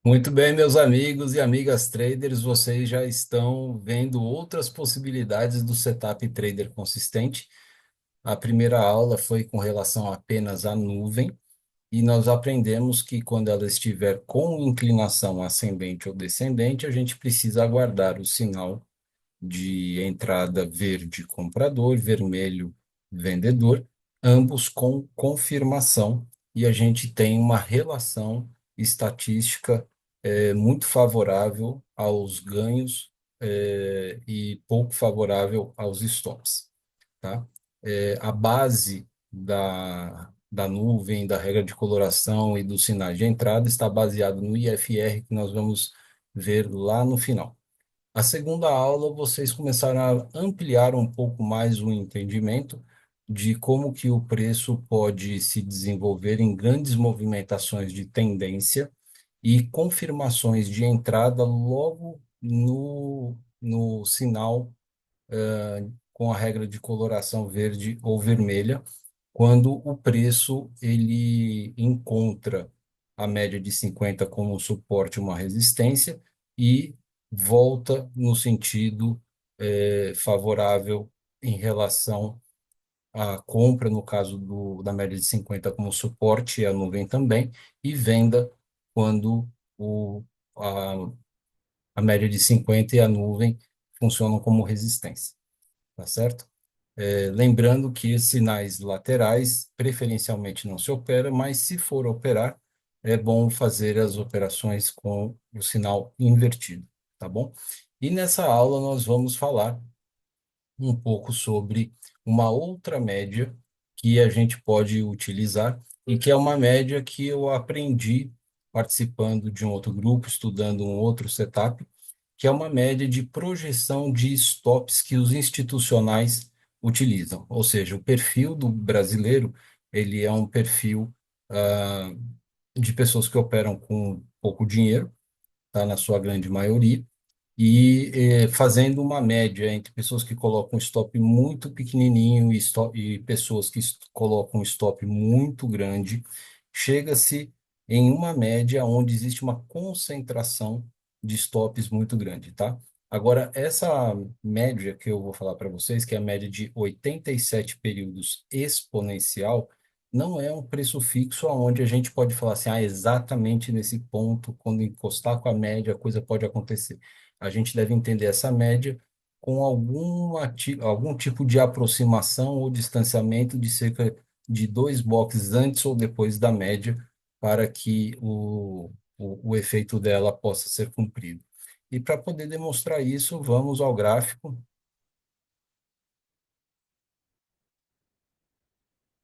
Muito bem, meus amigos e amigas traders, vocês já estão vendo outras possibilidades do setup trader consistente. A primeira aula foi com relação apenas à nuvem, e nós aprendemos que quando ela estiver com inclinação ascendente ou descendente, a gente precisa aguardar o sinal de entrada verde comprador, vermelho vendedor, ambos com confirmação, e a gente tem uma relação estatística muito favorável aos ganhos e pouco favorável aos stops, tá? A base da nuvem, da regra de coloração e dos sinais de entrada está baseado no IFR, que nós vamos ver lá no final. A segunda aula, vocês começaram a ampliar um pouco mais o entendimento de como que o preço pode se desenvolver em grandes movimentações de tendência e confirmações de entrada logo no sinal com a regra de coloração verde ou vermelha, quando o preço ele encontra a média de 50 como um suporte, uma resistência, e volta no sentido favorável em relação à compra, no caso da média de 50 como suporte, e a nuvem também, e venda quando a, a média de 50 e a nuvem funcionam como resistência, tá certo? Lembrando que sinais laterais preferencialmente não se opera, mas se for operar, é bom fazer as operações com o sinal invertido, tá bom? E nessa aula nós vamos falar um pouco sobre uma outra média que a gente pode utilizar e que é uma média que eu aprendi participando de um outro grupo, estudando um outro setup, que é uma média de projeção de stops que os institucionais utilizam. Ou seja, o perfil do brasileiro, ele é um perfil ah, de pessoas que operam com pouco dinheiro, tá, na sua grande maioria, e fazendo uma média entre pessoas que colocam stop muito pequenininho e pessoas que colocam stop muito grande, chega-se em uma média onde existe uma concentração de stops muito grande, tá? Agora, essa média que eu vou falar para vocês, que é a média de 87 períodos exponencial, não é um preço fixo aonde a gente pode falar assim, ah, exatamente nesse ponto, quando encostar com a média, a coisa pode acontecer. A gente deve entender essa média com algum tipo de aproximação ou distanciamento de cerca de dois boxes antes ou depois da média para que o efeito dela possa ser cumprido. E para poder demonstrar isso, vamos ao gráfico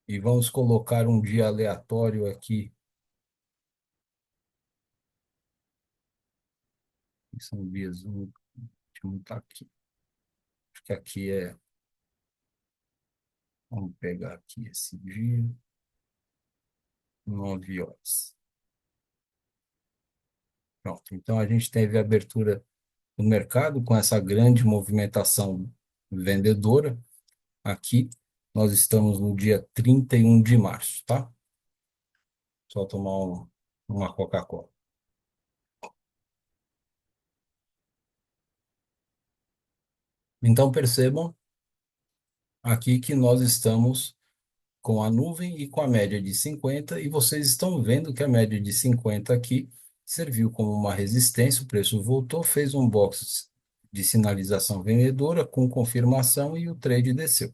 e vamos colocar um dia aleatório aqui, que são dias, deixa eu botar aqui, acho que aqui vamos pegar aqui esse dia, 9 horas. Pronto, então a gente teve a abertura do mercado com essa grande movimentação vendedora. Aqui nós estamos no dia 31 de março, tá? Só tomar uma Coca-Cola. Então percebam aqui que nós estamos com a nuvem e com a média de 50, e vocês estão vendo que a média de 50 aqui serviu como uma resistência, o preço voltou, fez um box de sinalização vendedora com confirmação e o trade desceu,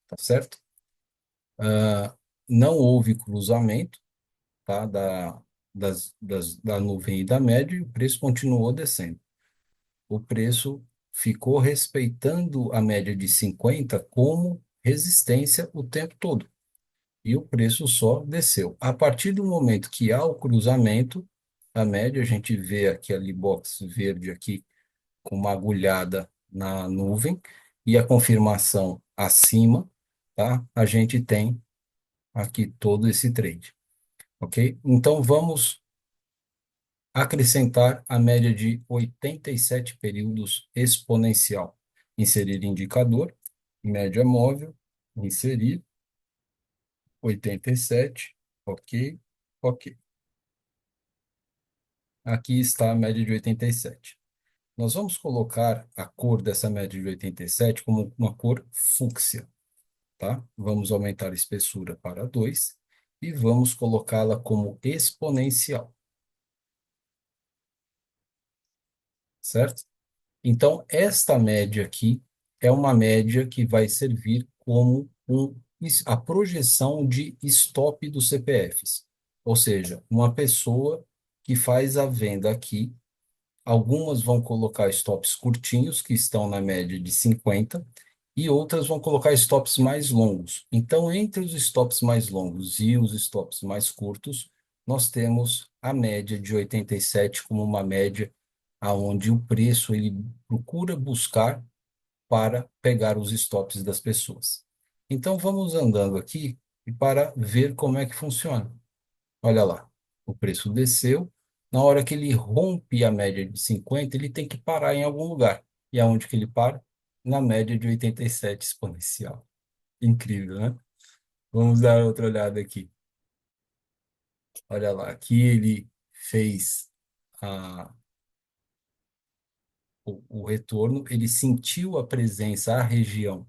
tá certo? Não houve cruzamento, tá, da nuvem e da média, e o preço continuou descendo. O preço ficou respeitando a média de 50 como resistência o tempo todo, e o preço só desceu. A partir do momento que há o cruzamento, a média, a gente vê aquele box verde aqui com uma agulhada na nuvem e a confirmação acima, tá? A gente tem aqui todo esse trade, ok? Então vamos acrescentar a média de 87 períodos exponencial. Inserir indicador, média móvel, inserir 87, ok, ok. Aqui está a média de 87. Nós vamos colocar a cor dessa média de 87 como uma cor fúcsia, tá? Vamos aumentar a espessura para 2 e vamos colocá-la como exponencial, certo? Então, esta média aqui é uma média que vai servir como a projeção de stop dos CPFs. Ou seja, uma pessoa que faz a venda aqui, algumas vão colocar stops curtinhos, que estão na média de 50, e outras vão colocar stops mais longos. Então, entre os stops mais longos e os stops mais curtos, nós temos a média de 87 como uma média aonde o preço ele procura buscar para pegar os stops das pessoas. Então, vamos andando aqui e para ver como é que funciona. Olha lá, o preço desceu. Na hora que ele rompe a média de 50, ele tem que parar em algum lugar. E aonde que ele para? Na média de 87 exponencial. Incrível, né? Vamos dar outra olhada aqui. Olha lá, aqui ele fez o retorno, ele sentiu a presença, a região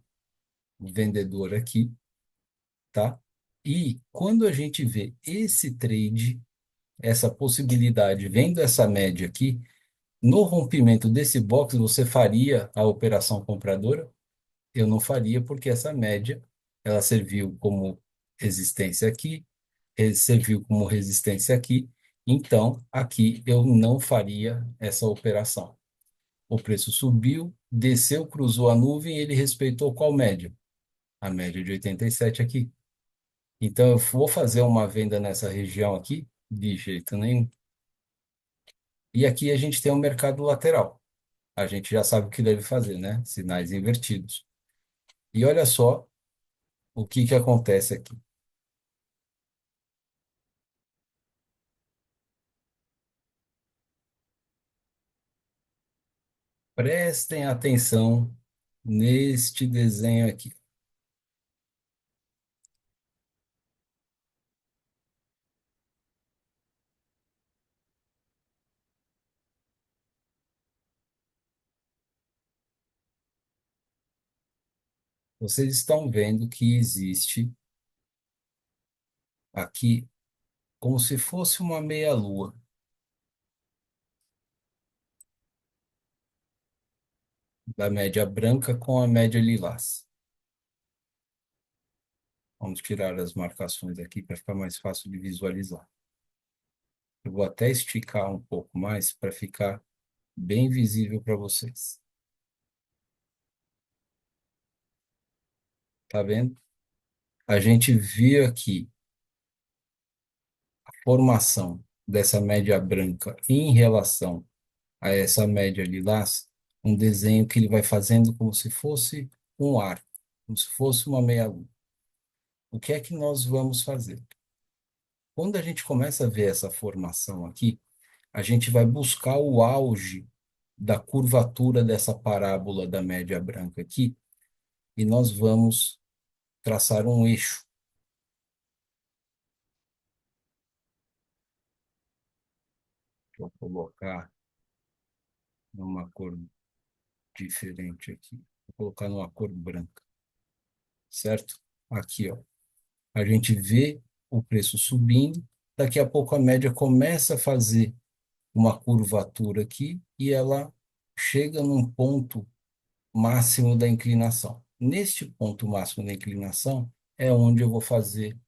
vendedora aqui, tá? E quando a gente vê esse trade, essa possibilidade, vendo essa média aqui, no rompimento desse box, você faria a operação compradora? Eu não faria, porque essa média, ela serviu como resistência aqui, serviu como resistência aqui, então aqui eu não faria essa operação. O preço subiu, desceu, cruzou a nuvem, ele respeitou qual média? A média de 87 aqui. Então eu vou fazer uma venda nessa região aqui? De jeito nenhum. E aqui a gente tem um mercado lateral. A gente já sabe o que deve fazer, né? Sinais invertidos. E olha só o que que acontece aqui. Prestem atenção neste desenho aqui. Vocês estão vendo que existe aqui como se fosse uma meia-lua da média branca com a média lilás. Vamos tirar as marcações aqui para ficar mais fácil de visualizar. Eu vou até esticar um pouco mais para ficar bem visível para vocês. Tá vendo? A gente vê aqui a formação dessa média branca em relação a essa média lilás, um desenho que ele vai fazendo como se fosse um arco, como se fosse uma meia-lua. O que é que nós vamos fazer? Quando a gente começa a ver essa formação aqui, a gente vai buscar o auge da curvatura dessa parábola da média branca aqui, e nós vamos traçar um eixo. Vou colocar numa cor diferente aqui. Vou colocar numa cor branca, certo? Aqui, ó. A gente vê o preço subindo, daqui a pouco a média começa a fazer uma curvatura aqui e ela chega num ponto máximo da inclinação. Neste ponto máximo da inclinação é onde eu vou fazer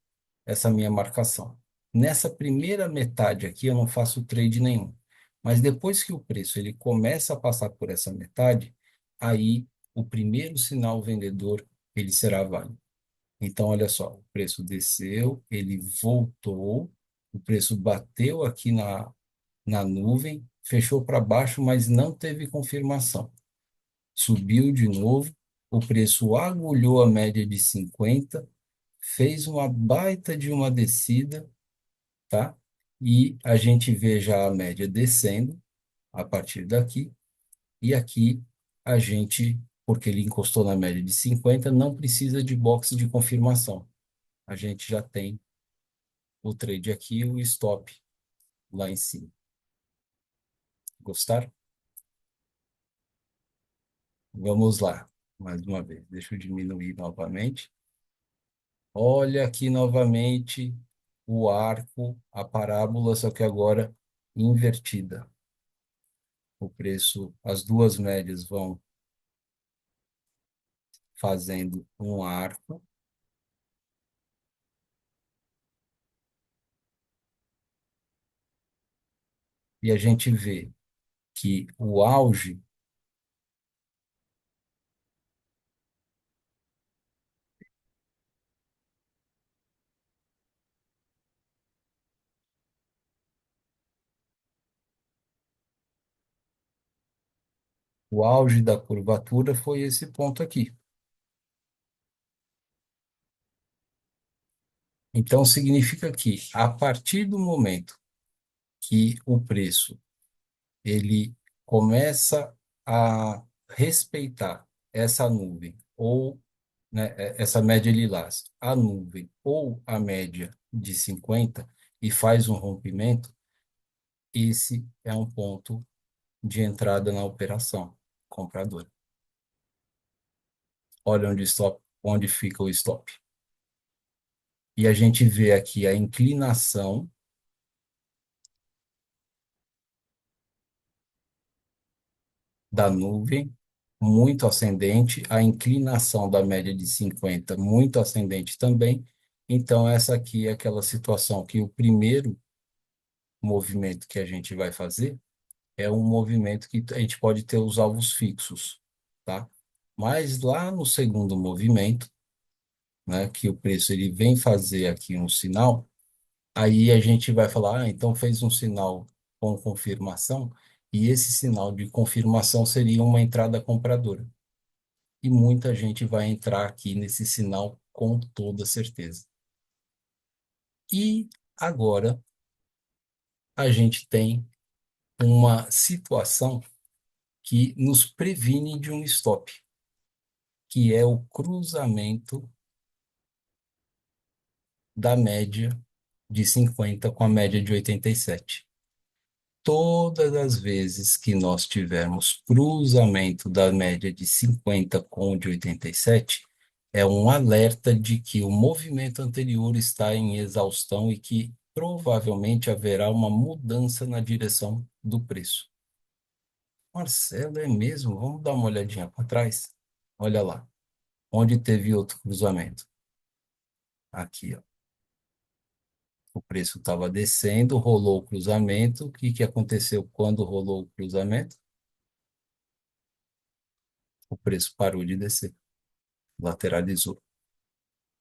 essa minha marcação. Nessa primeira metade aqui eu não faço trade nenhum, mas depois que o preço ele começa a passar por essa metade, aí o primeiro sinal vendedor ele será válido. Então, olha só, o preço desceu, ele voltou, o preço bateu aqui na nuvem, fechou para baixo, mas não teve confirmação. Subiu de novo, o preço agulhou a média de 50, fez uma baita de uma descida, tá? E a gente vê já a média descendo a partir daqui, e aqui a gente, porque ele encostou na média de 50, não precisa de box de confirmação. A gente já tem o trade aqui e o stop lá em cima. Gostaram? Vamos lá, mais uma vez. Deixa eu diminuir novamente. Olha aqui novamente o arco, a parábola, só que agora invertida. O preço, as duas médias vão fazendo um arco e a gente vê que o auge da curvatura foi esse ponto aqui. Então significa que a partir do momento que o preço ele começa a respeitar essa nuvem ou né, essa média lilás, a nuvem ou a média de 50 e faz um rompimento, esse é um ponto de entrada na operação compradora. Olha onde fica o stop. E a gente vê aqui a inclinação da nuvem muito ascendente, a inclinação da média de 50 muito ascendente também. Então, essa aqui é aquela situação que o primeiro movimento que a gente vai fazer é um movimento que a gente pode ter os alvos fixos, tá? Mas lá no segundo movimento, né, que o preço ele vem fazer aqui um sinal, aí a gente vai falar, ah, então fez um sinal com confirmação, e esse sinal de confirmação seria uma entrada compradora. E muita gente vai entrar aqui nesse sinal com toda certeza. E agora a gente tem uma situação que nos previne de um stop, que é o cruzamento da média de 50 com a média de 87. Todas as vezes que nós tivermos cruzamento da média de 50 com o de 87, é um alerta de que o movimento anterior está em exaustão e que provavelmente haverá uma mudança na direção do preço. Marcelo, é mesmo? Vamos dar uma olhadinha para trás? Olha lá, onde teve outro cruzamento. Aqui, ó. O preço estava descendo, rolou o cruzamento. O que que aconteceu quando rolou o cruzamento? O preço parou de descer, lateralizou.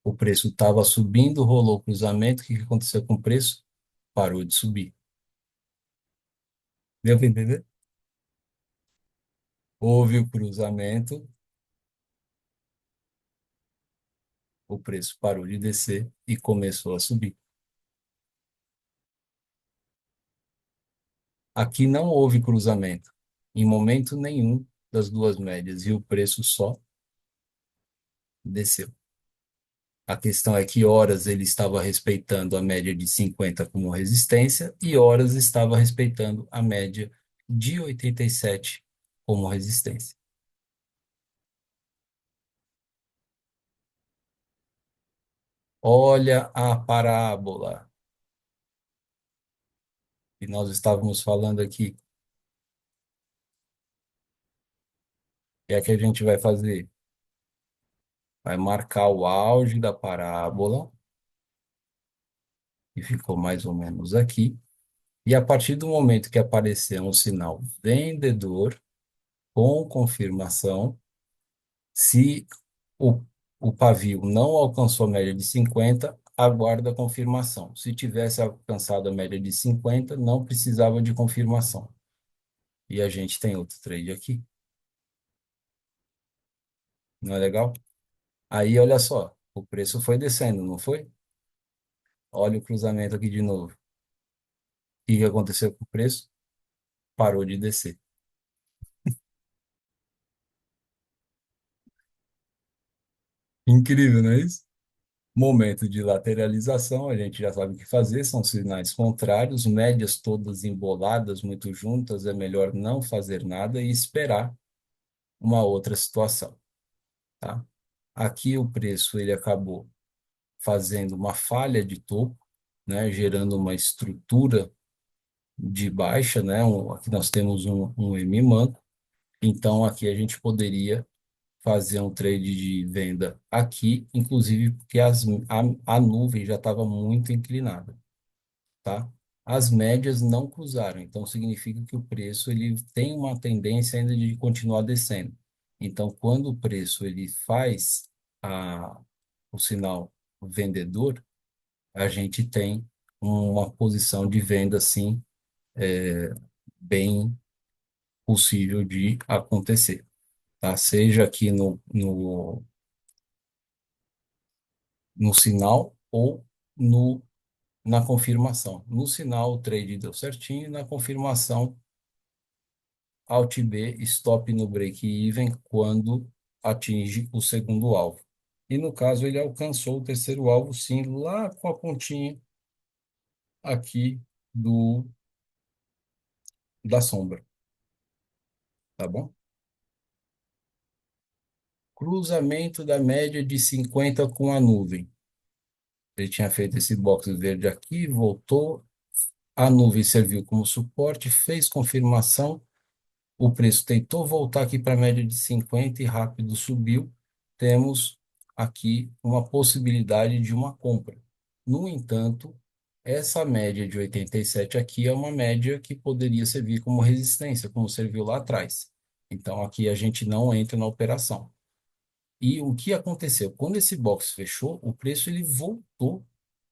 O preço estava subindo, rolou o cruzamento. O que que aconteceu com o preço? Parou de subir. Deu para entender? Houve o cruzamento, o preço parou de descer e começou a subir. Aqui não houve cruzamento, em momento nenhum das duas médias, e o preço só desceu. A questão é que horas ele estava respeitando a média de 50 como resistência e horas estava respeitando a média de 87 como resistência. Olha a parábola que nós estávamos falando aqui. É a que a gente vai fazer. Vai marcar o auge da parábola, que ficou mais ou menos aqui. E a partir do momento que aparecer um sinal vendedor com confirmação, se o, o pavio não alcançou a média de 50, aguarda a confirmação. Se tivesse alcançado a média de 50, não precisava de confirmação. E a gente tem outro trade aqui. Não é legal? Aí, olha só, o preço foi descendo, não foi? Olha o cruzamento aqui de novo. O que que aconteceu com o preço? Parou de descer. Incrível, não é isso? Momento de lateralização, a gente já sabe o que fazer, são sinais contrários, médias todas emboladas, muito juntas, é melhor não fazer nada e esperar uma outra situação, tá? Aqui o preço ele acabou fazendo uma falha de topo, né, gerando uma estrutura de baixa, né? Aqui nós temos um M manco, então aqui a gente poderia fazer um trade de venda aqui, inclusive porque a nuvem já estava muito inclinada, tá? As médias não cruzaram, então significa que o preço ele tem uma tendência ainda de continuar descendo. Então, quando o preço ele faz o sinal vendedor, a gente tem uma posição de venda assim bem possível de acontecer, tá? Seja aqui no sinal ou no, na confirmação. No sinal, o trade deu certinho, na confirmação, Alt B, stop no break-even quando atinge o segundo alvo. E no caso, ele alcançou o terceiro alvo, sim, lá com a pontinha aqui da sombra, tá bom? Cruzamento da média de 50 com a nuvem. Ele tinha feito esse box verde aqui, voltou, a nuvem serviu como suporte, fez confirmação, o preço tentou voltar aqui para a média de 50 e rápido subiu. Temos aqui uma possibilidade de uma compra. No entanto, essa média de 87 aqui é uma média que poderia servir como resistência, como serviu lá atrás. Então, aqui a gente não entra na operação. E o que aconteceu? Quando esse box fechou, o preço ele voltou.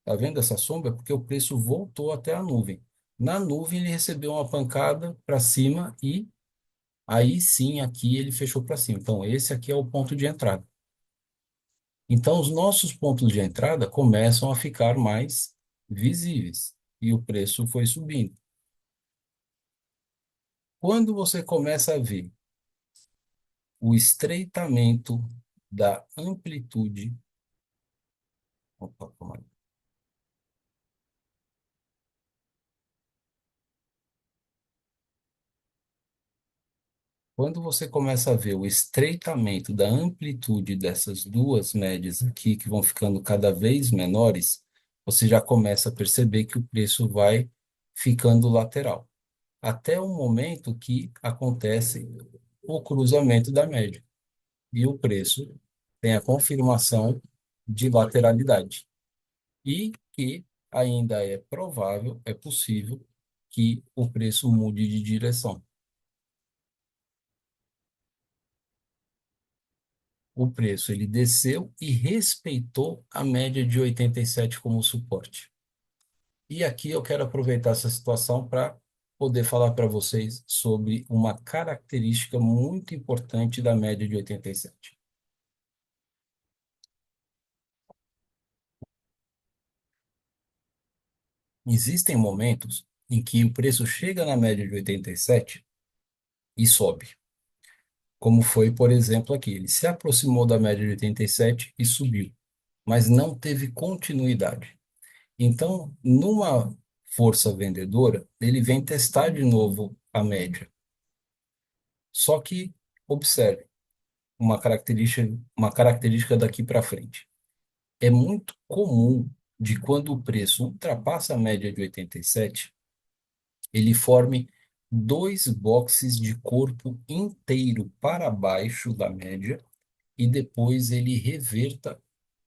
Tá vendo essa sombra? Porque o preço voltou até a nuvem. Na nuvem, ele recebeu uma pancada para cima e aí sim, aqui ele fechou para cima. Então, esse aqui é o ponto de entrada. Então, os nossos pontos de entrada começam a ficar mais visíveis e o preço foi subindo. Quando você começa a ver o estreitamento da amplitude, opa, calma aí. Quando você começa a ver o estreitamento da amplitude dessas duas médias aqui, que vão ficando cada vez menores, você já começa a perceber que o preço vai ficando lateral, até o momento que acontece o cruzamento da média e o preço tem a confirmação de lateralidade e que ainda é provável, é possível que o preço mude de direção. O preço ele desceu e respeitou a média de 87 como suporte. E aqui eu quero aproveitar essa situação para poder falar para vocês sobre uma característica muito importante da média de 87. Existem momentos em que o preço chega na média de 87 e sobe, como foi, por exemplo, aqui. Ele se aproximou da média de 87 e subiu, mas não teve continuidade. Então, numa força vendedora, ele vem testar de novo a média. Só que, observe, uma característica daqui para frente. É muito comum de quando o preço ultrapassa a média de 87, ele forme dois boxes de corpo inteiro para baixo da média e depois ele reverta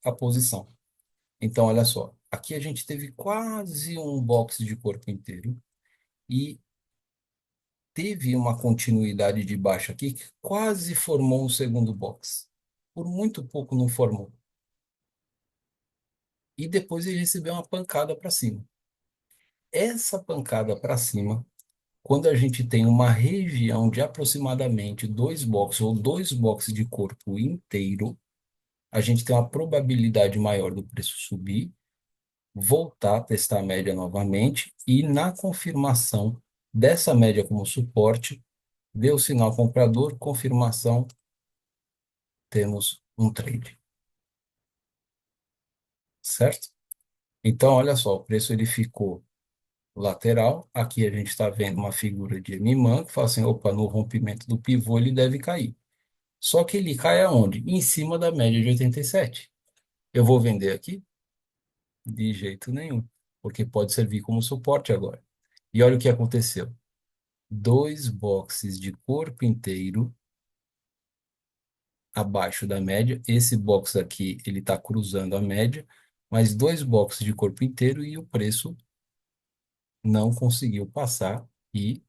a posição. Então, olha só, aqui a gente teve quase um box de corpo inteiro e teve uma continuidade de baixa aqui que quase formou um segundo box. Por muito pouco não formou. E depois ele recebeu uma pancada para cima. Essa pancada para cima, quando a gente tem uma região de aproximadamente dois boxes ou dois boxes de corpo inteiro, a gente tem uma probabilidade maior do preço subir, voltar a testar a média novamente e na confirmação dessa média como suporte, deu sinal comprador, confirmação, temos um trade. certo? Então, olha só, o preço ele ficou lateral. Aqui a gente está vendo uma figura de MMAN que fala assim, opa, no rompimento do pivô ele deve cair. Só que ele cai aonde? Em cima da média de 87. Eu vou vender aqui? De jeito nenhum, porque pode servir como suporte agora. E olha o que aconteceu. Dois boxes de corpo inteiro abaixo da média. Esse box aqui, ele está cruzando a média, mas dois boxes de corpo inteiro e o preço não conseguiu passar e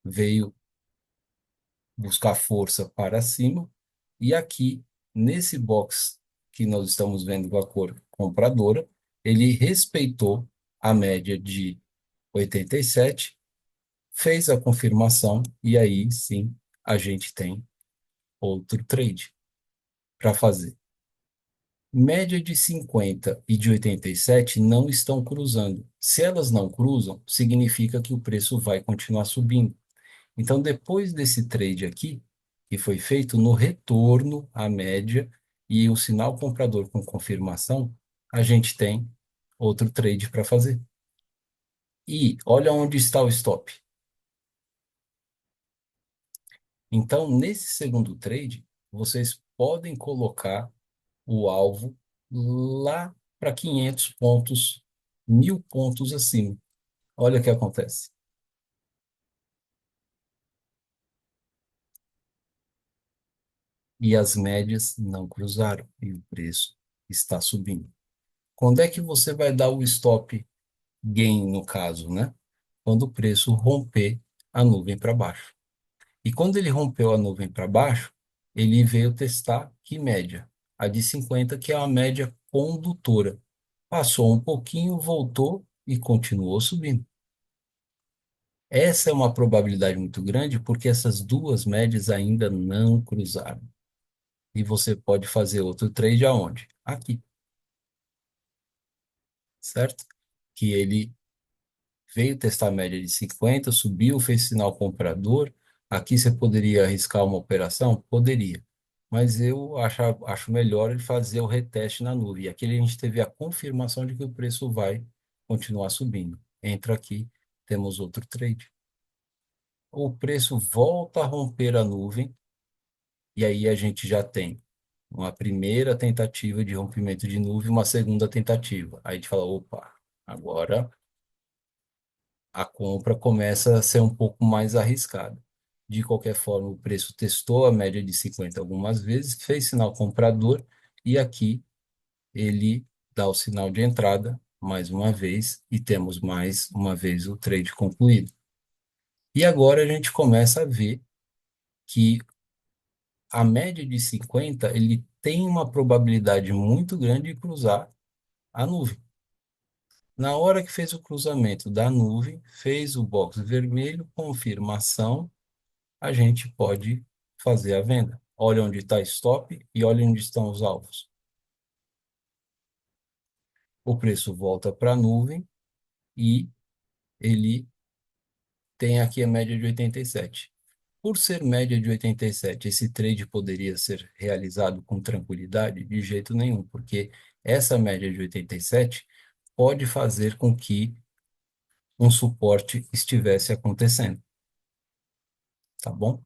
veio buscar força para cima. E aqui, nesse box que nós estamos vendo com a cor compradora, ele respeitou a média de 87, fez a confirmação e aí sim a gente tem outro trade para fazer. Média de 50 e de 87 não estão cruzando. Se elas não cruzam, significa que o preço vai continuar subindo. Então, depois desse trade aqui, que foi feito no retorno à média e o sinal comprador com confirmação, a gente tem outro trade para fazer. E olha onde está o stop. Então, nesse segundo trade, vocês podem colocar o alvo lá para 500 pontos, 1.000 pontos acima. Olha o que acontece. E as médias não cruzaram e o preço está subindo. Quando é que você vai dar o stop gain, no caso, né? Quando o preço romper a nuvem para baixo. E quando ele rompeu a nuvem para baixo, ele veio testar que média? A de 50, que é a média condutora. Passou um pouquinho, voltou e continuou subindo. Essa é uma probabilidade muito grande porque essas duas médias ainda não cruzaram. E você pode fazer outro trade aonde? Aqui, certo? Que ele veio testar a média de 50, subiu, fez sinal comprador. Aqui você poderia arriscar uma operação? Poderia. Mas eu acho melhor ele fazer o reteste na nuvem. E aqui a gente teve a confirmação de que o preço vai continuar subindo. Entra aqui, temos outro trade. O preço volta a romper a nuvem, e aí a gente já tem uma primeira tentativa de rompimento de nuvem, uma segunda tentativa. Aí a gente fala, opa, agora a compra começa a ser um pouco mais arriscada. De qualquer forma, o preço testou a média de 50 algumas vezes, fez sinal comprador e aqui ele dá o sinal de entrada mais uma vez e temos mais uma vez o trade concluído. E agora a gente começa a ver que a média de 50 ele tem uma probabilidade muito grande de cruzar a nuvem. Na hora que fez o cruzamento da nuvem, fez o box vermelho, confirmação, a gente pode fazer a venda. Olha onde está stop e olha onde estão os alvos. O preço volta para a nuvem e ele tem aqui a média de 87. Por ser média de 87, esse trade poderia ser realizado com tranquilidade? De jeito nenhum, porque essa média de 87 pode fazer com que um suporte estivesse acontecendo, tá bom?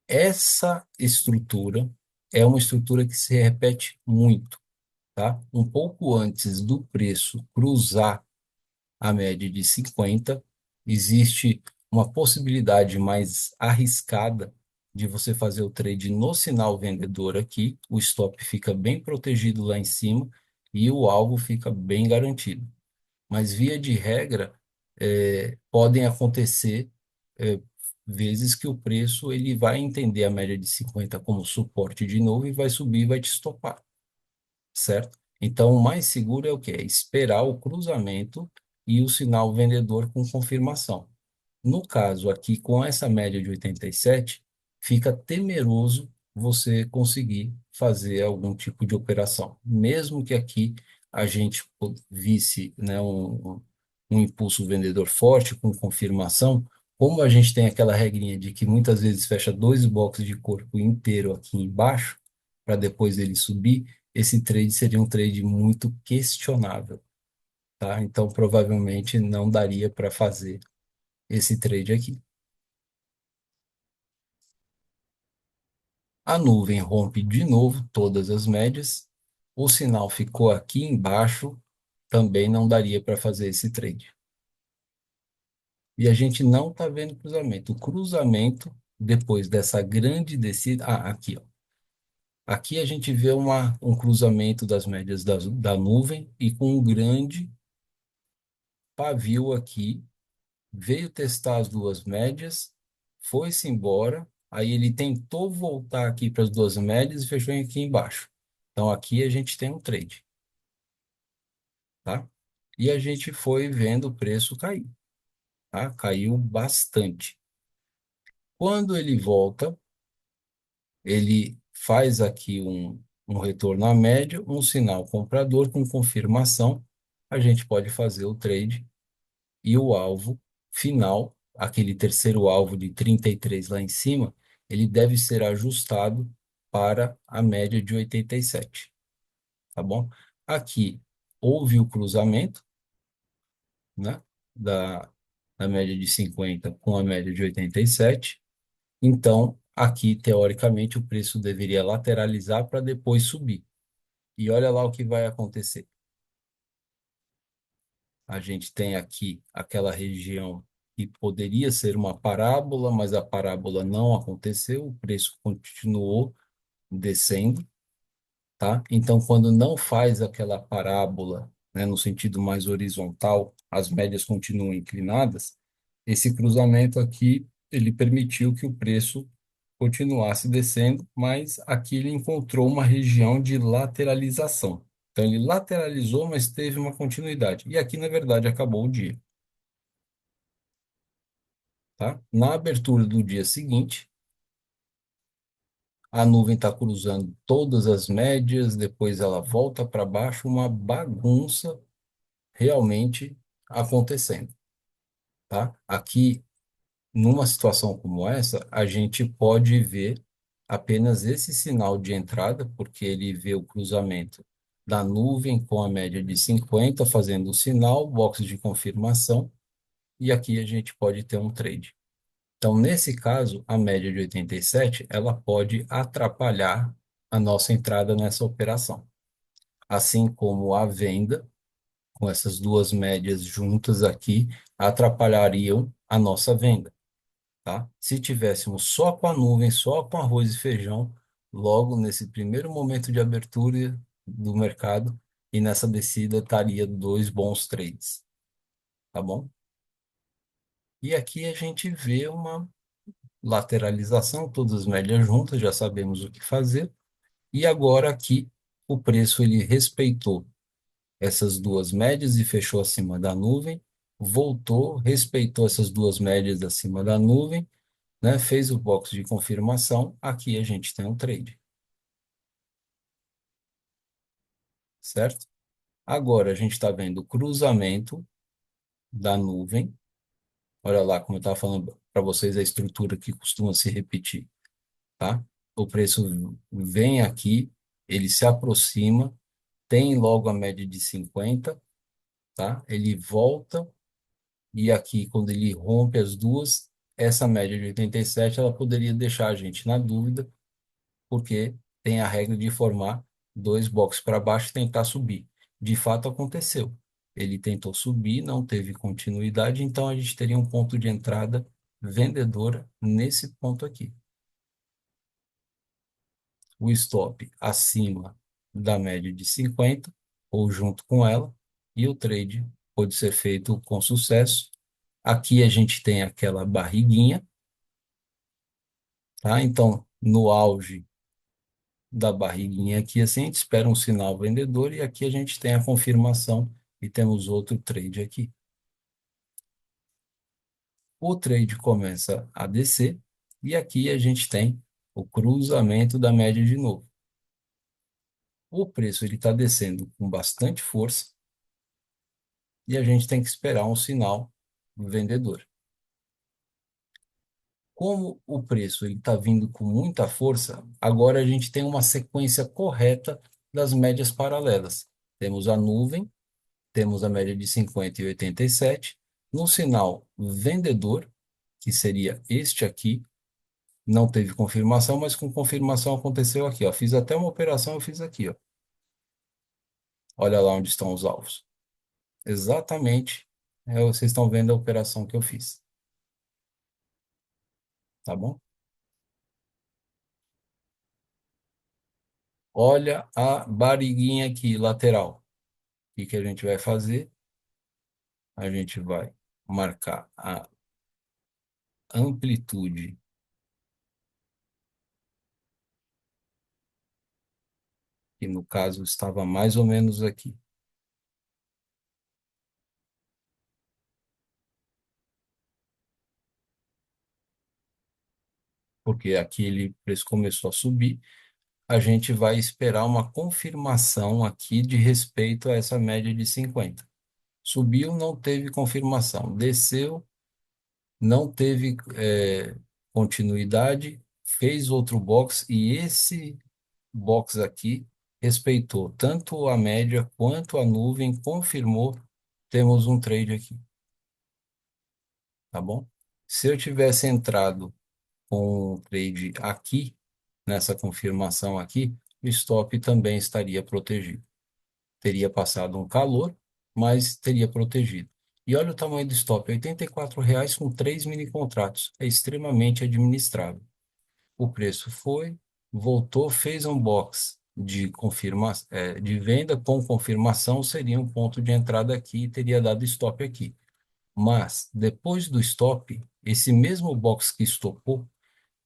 Essa estrutura é uma estrutura que se repete muito, tá? Um pouco antes do preço cruzar a média de 50, existe uma possibilidade mais arriscada de você fazer o trade no sinal vendedor aqui, o stop fica bem protegido lá em cima e o alvo fica bem garantido. Mas, via de regra, podem acontecer é, vezes que o preço ele vai entender a média de 50 como suporte de novo e vai subir e vai te estopar, certo? Então, o mais seguro é o quê? É esperar o cruzamento e o sinal vendedor com confirmação. No caso aqui, com essa média de 87, fica temeroso você conseguir fazer algum tipo de operação. Mesmo que aqui a gente visse, né, um impulso vendedor forte com confirmação, como a gente tem aquela regrinha de que muitas vezes fecha dois blocos de corpo inteiro aqui embaixo, para depois ele subir, esse trade seria um trade muito questionável, tá? Então, provavelmente não daria para fazer esse trade aqui. A nuvem rompe de novo todas as médias. O sinal ficou aqui embaixo, também não daria para fazer esse trade. E a gente não está vendo cruzamento. O cruzamento, depois dessa grande descida. Ah, aqui, ó. Aqui a gente vê um cruzamento das médias da nuvem e com um grande pavio aqui. Veio testar as duas médias, foi-se embora. Aí ele tentou voltar aqui para as duas médias e fechou aqui embaixo. Então aqui a gente tem um trade, tá? E a gente foi vendo o preço cair, tá? Caiu bastante. Quando ele volta, ele faz aqui um retorno à média, um sinal comprador com confirmação. A gente pode fazer o trade e o alvo final, aquele terceiro alvo de 33 lá em cima, ele deve ser ajustado para a média de 87, tá bom? Aqui houve o cruzamento, né, da, da média de 50 com a média de 87. Então, aqui, teoricamente, o preço deveria lateralizar para depois subir. E olha lá o que vai acontecer. A gente tem aqui aquela região que poderia ser uma parábola, mas a parábola não aconteceu, o preço continuou descendo, tá? Então, quando não faz aquela parábola, né, no sentido mais horizontal, as médias continuam inclinadas, esse cruzamento aqui, ele permitiu que o preço continuasse descendo, mas aqui ele encontrou uma região de lateralização. Então, ele lateralizou, mas teve uma continuidade. E aqui, na verdade, acabou o dia, tá? Na abertura do dia seguinte, a nuvem está cruzando todas as médias, depois ela volta para baixo, uma bagunça realmente acontecendo, tá? Aqui, numa situação como essa, a gente pode ver apenas esse sinal de entrada, porque ele vê o cruzamento da nuvem com a média de 50, fazendo o sinal, box de confirmação, e aqui a gente pode ter um trade. Então, nesse caso, a média de 87, ela pode atrapalhar a nossa entrada nessa operação. Assim como a venda, com essas duas médias juntas aqui, atrapalhariam a nossa venda, tá? Se tivéssemos só com a nuvem, só com arroz e feijão, logo nesse primeiro momento de abertura do mercado e nessa descida estaria dois bons trades, tá bom? E aqui a gente vê uma lateralização, todas as médias juntas, já sabemos o que fazer. E agora aqui o preço ele respeitou essas duas médias e fechou acima da nuvem, voltou, respeitou essas duas médias acima da nuvem, né? Fez o box de confirmação. Aqui a gente tem um trade, certo? Agora a gente está vendo o cruzamento da nuvem. Olha lá como eu estava falando para vocês a estrutura que costuma se repetir, tá? O preço vem aqui, ele se aproxima, tem logo a média de 50, tá? Ele volta e aqui, quando ele rompe as duas, essa média de 87 ela poderia deixar a gente na dúvida, porque tem a regra de formar dois boxes para baixo e tentar subir. De fato, aconteceu. Ele tentou subir, não teve continuidade, então a gente teria um ponto de entrada vendedora nesse ponto aqui. O stop acima da média de 50 ou junto com ela, e o trade pode ser feito com sucesso. Aqui a gente tem aquela barriguinha, tá? Então, no auge da barriguinha aqui, assim, a gente espera um sinal vendedor e aqui a gente tem a confirmação e temos outro trade aqui. O trade começa a descer e aqui a gente tem o cruzamento da média de novo. O preço ele está descendo com bastante força e a gente tem que esperar um sinal vendedor. Como o preço está vindo com muita força, agora a gente tem uma sequência correta das médias paralelas. Temos a nuvem, temos a média de 50 e 87. No sinal vendedor, que seria este aqui, não teve confirmação, mas com confirmação aconteceu aqui, ó. Fiz até uma operação, eu fiz aqui, ó. Olha lá onde estão os alvos. Exatamente, vocês estão vendo a operação que eu fiz, tá bom? Olha a barriguinha aqui, lateral. O que que a gente vai fazer? A gente vai marcar a amplitude, que no caso estava mais ou menos aqui, porque aquele preço começou a subir. A gente vai esperar uma confirmação aqui de respeito a essa média de 50. Subiu, não teve confirmação. Desceu, não teve continuidade, fez outro box e esse box aqui respeitou tanto a média quanto a nuvem, confirmou, temos um trade aqui, tá bom? Se eu tivesse entrado com um trade aqui, nessa confirmação aqui, o stop também estaria protegido. Teria passado um calor, mas teria protegido. E olha o tamanho do stop, R$ 84 com 3 mini contratos. É extremamente administrável. O preço foi, voltou, fez um box de venda com confirmação, seria um ponto de entrada aqui e teria dado stop aqui. Mas, depois do stop, esse mesmo box que estopou,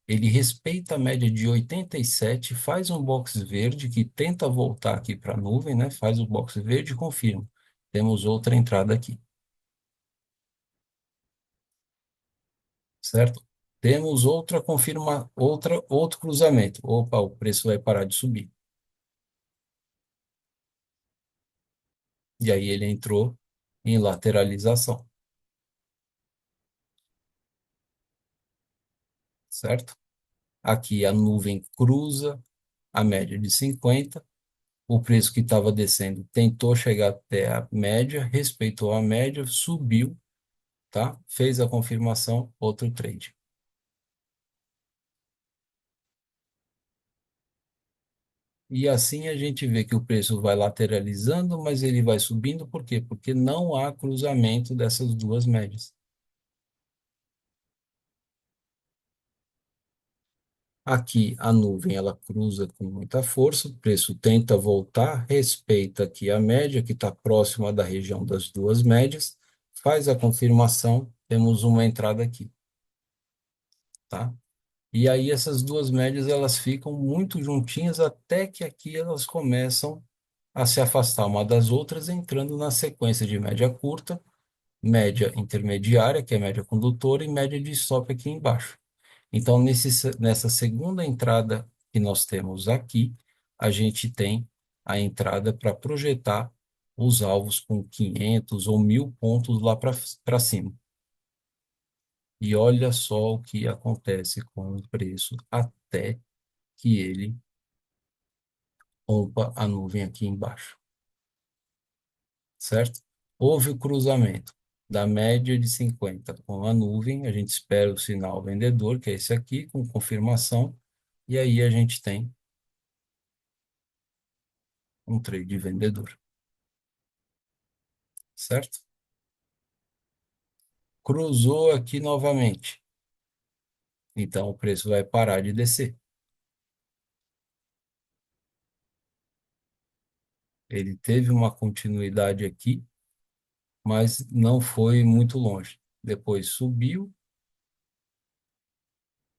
ele respeita a média de 87, faz um box verde que tenta voltar aqui para a nuvem, né? Faz o box verde e confirma. Temos outra entrada aqui, certo? Temos outro cruzamento. Opa, o preço vai parar de subir. E aí ele entrou em lateralização, certo? Aqui a nuvem cruza a média de 50, o preço que estava descendo tentou chegar até a média, respeitou a média, subiu, tá? Fez a confirmação, outro trade. E assim a gente vê que o preço vai lateralizando, mas ele vai subindo, por quê? Porque não há cruzamento dessas duas médias. Aqui a nuvem ela cruza com muita força, o preço tenta voltar, respeita aqui a média que está próxima da região das duas médias, faz a confirmação, temos uma entrada aqui, tá? E aí essas duas médias elas ficam muito juntinhas até que aqui elas começam a se afastar uma das outras, entrando na sequência de média curta, média intermediária, que é média condutora, e média de stop aqui embaixo. Então, nessa segunda entrada que nós temos aqui, a gente tem a entrada para projetar os alvos com 500 ou 1.000 pontos lá para cima. E olha só o que acontece com o preço até que ele rompa a nuvem aqui embaixo, certo? Houve o cruzamento da média de 50 com a nuvem, a gente espera o sinal vendedor, que é esse aqui, com confirmação, e aí a gente tem um trade vendedor, certo? Cruzou aqui novamente, então o preço vai parar de descer. Ele teve uma continuidade aqui, mas não foi muito longe. Depois subiu,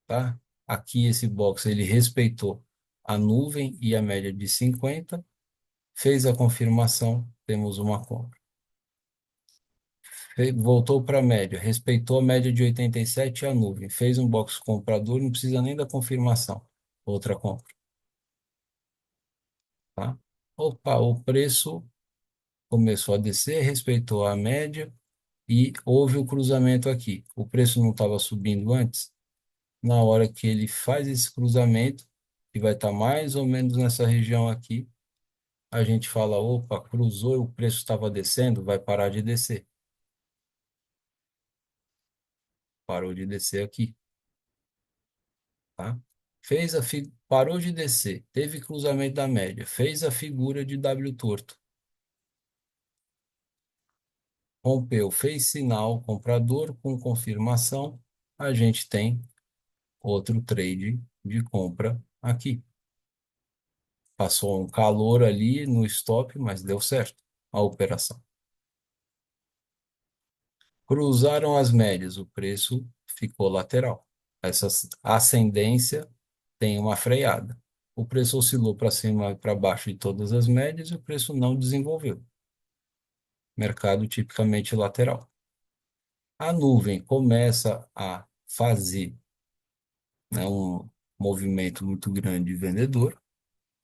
tá? Aqui esse box ele respeitou a nuvem e a média de 50, fez a confirmação, temos uma compra. Voltou para a média, respeitou a média de 87 e a nuvem, fez um box comprador, não precisa nem da confirmação. Outra compra, tá? Opa, o preço começou a descer, respeitou a média e houve o cruzamento aqui. O preço não estava subindo antes? Na hora que ele faz esse cruzamento, que vai estar mais ou menos nessa região aqui, a gente fala, opa, cruzou e o preço estava descendo, vai parar de descer. Parou de descer aqui, tá? Parou de descer, teve cruzamento da média, fez a figura de W torto, rompeu, fez sinal comprador com confirmação, a gente tem outro trade de compra aqui. Passou um calor ali no stop, mas deu certo a operação. Cruzaram as médias, o preço ficou lateral. Essa ascendência tem uma freada. O preço oscilou para cima e para baixo de todas as médias e o preço não desenvolveu. Mercado tipicamente lateral. A nuvem começa a fazer, né, um movimento muito grande de vendedor.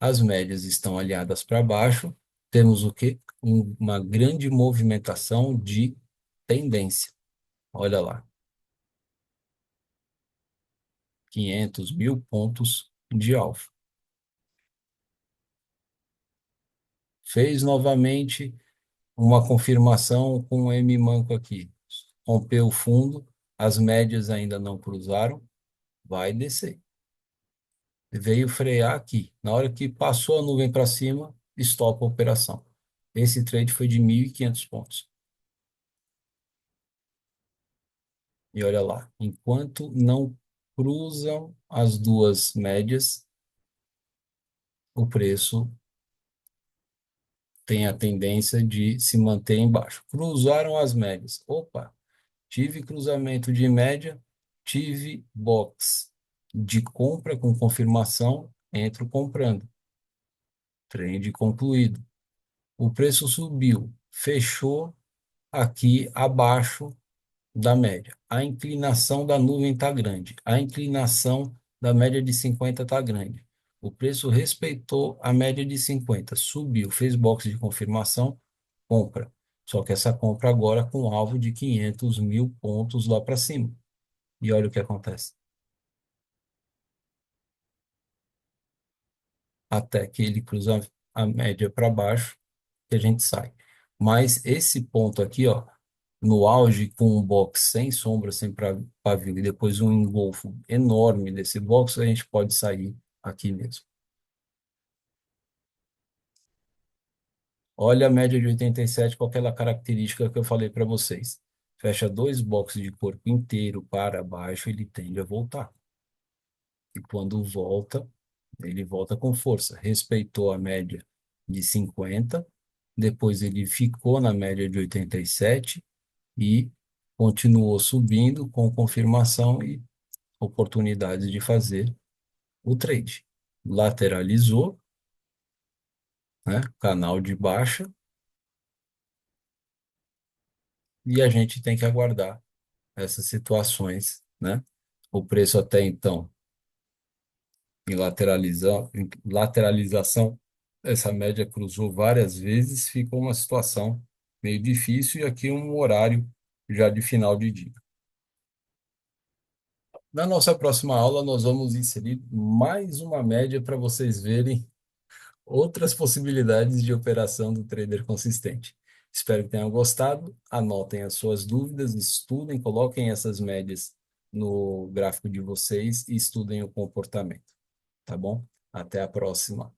As médias estão alinhadas para baixo. Temos o quê? Uma grande movimentação de tendência. Olha lá, 500.000 pontos de alfa. Fez novamente uma confirmação com o M manco aqui. Rompeu o fundo, as médias ainda não cruzaram, vai descer. Veio frear aqui. Na hora que passou a nuvem para cima, estopa a operação. Esse trade foi de 1.500 pontos. E olha lá, enquanto não cruzam as duas médias, o preço tem a tendência de se manter embaixo. Cruzaram as médias. Opa, tive cruzamento de média, tive box de compra com confirmação, entro comprando. Trade concluído. O preço subiu, fechou aqui abaixo da média. A inclinação da nuvem está grande. A inclinação da média de 50 está grande. O preço respeitou a média de 50, subiu, fez box de confirmação, compra. Só que essa compra agora com alvo de 500.000 pontos lá para cima. E olha o que acontece. Até que ele cruza a média para baixo, que a gente sai. Mas esse ponto aqui, ó, no auge, com um box sem sombra, sem pavio, e depois um engolfo enorme desse box, a gente pode sair aqui mesmo. Olha a média de 87 com aquela característica que eu falei para vocês. Fecha dois boxes de corpo inteiro para baixo, ele tende a voltar. E quando volta, ele volta com força. Respeitou a média de 50, depois ele ficou na média de 87 e continuou subindo com confirmação e oportunidades de fazer o trade. Lateralizou, né? Canal de baixa, e a gente tem que aguardar essas situações, né? O preço até então em lateralização, essa média cruzou várias vezes, ficou uma situação meio difícil e aqui um horário já de final de dia. Na nossa próxima aula, nós vamos inserir mais uma média para vocês verem outras possibilidades de operação do trader consistente. Espero que tenham gostado. Anotem as suas dúvidas, estudem, coloquem essas médias no gráfico de vocês e estudem o comportamento. Tá bom? Até a próxima.